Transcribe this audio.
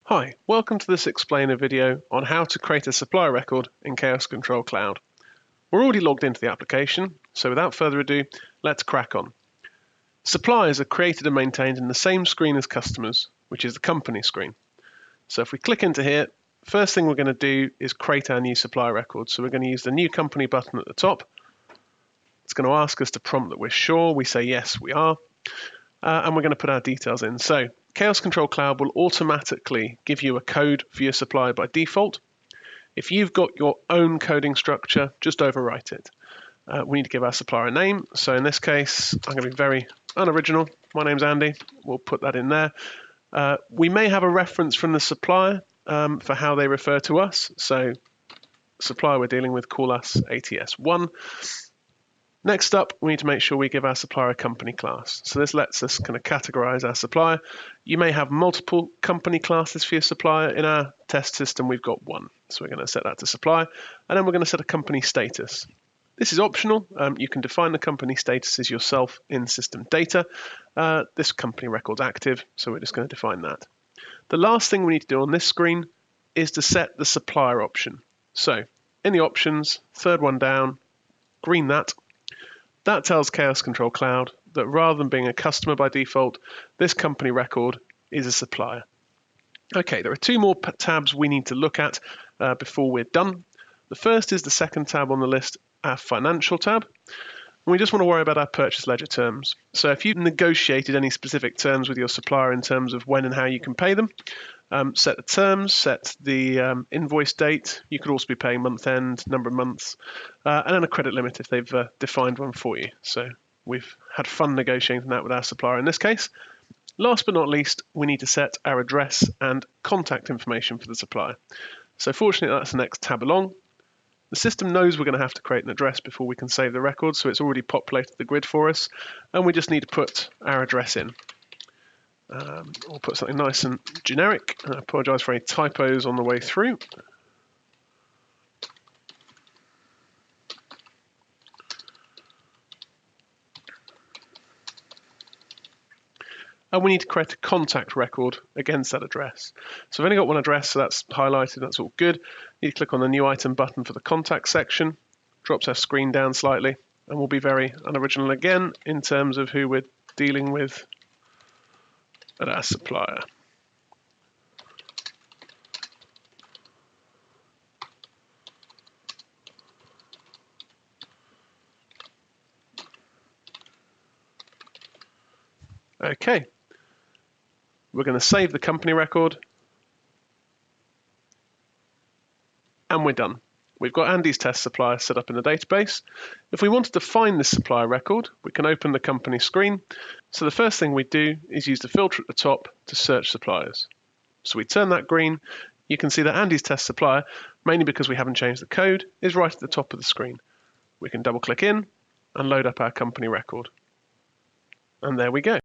Hi, welcome to this explainer video on how to create a supplier record in Khaos Control Cloud. We're already logged into the application, so without further ado, let's crack on. Suppliers are created and maintained in the same screen as customers, which is the company screen. So if we click into here, first thing we're going to do is create our new supplier record. So we're going to use the new company button at the top. It's going to ask us to prompt that we're sure. We say yes, we are. And we're going to put our details in. So Khaos Control Cloud will automatically give you a code for your supplier by default. If you've got your own coding structure, just overwrite it. We need to give our supplier a name. So in this case, I'm going to be very unoriginal. My name's Andy. We'll put that in there. We may have a reference from the supplier for how they refer to us. So supplier we're dealing with, call us ATS1. Next up, we need to make sure we give our supplier a company class. So this lets us kind of categorize our supplier. You may have multiple company classes for your supplier. In our test system, we've got one. So we're going to set that to supplier, and then we're going to set a company status. This is optional. You can define the company statuses yourself in system data. This company record's active, so we're just going to define that. The last thing we need to do on this screen is to set the supplier option. So in the options, third one down, green that. That tells Khaos Control Cloud that rather than being a customer by default, this company record is a supplier. Okay, there are two more tabs we need to look at before we're done. The first is the second tab on the list, our financial tab. And we just want to worry about our purchase ledger terms. So if you've negotiated any specific terms with your supplier in terms of when and how you can pay them, set the terms, set the invoice date. You could also be paying month end, number of months, and then a credit limit if they've defined one for you. So we've had fun negotiating that with our supplier in this case. Last but not least, we need to set our address and contact information for the supplier. So fortunately, that's the next tab along. The system knows we're going to have to create an address before we can save the record, so it's already populated the grid for us, and we just need to put our address in. We'll put something nice and generic. I apologize for any typos on the way through. And we need to create a contact record against that address. So I've only got one address, so that's highlighted, that's all good. You need to click on the new item button for the contact section, drops our screen down slightly, and we'll be very unoriginal again in terms of who we're dealing with at our supplier. Okay. We're going to save the company record, and we're done. We've got Andy's test supplier set up in the database. If we wanted to find this supplier record, we can open the company screen. So the first thing we do is use the filter at the top to search suppliers. So we turn that green. You can see that Andy's test supplier, mainly because we haven't changed the code, is right at the top of the screen. We can double click in and load up our company record. And there we go.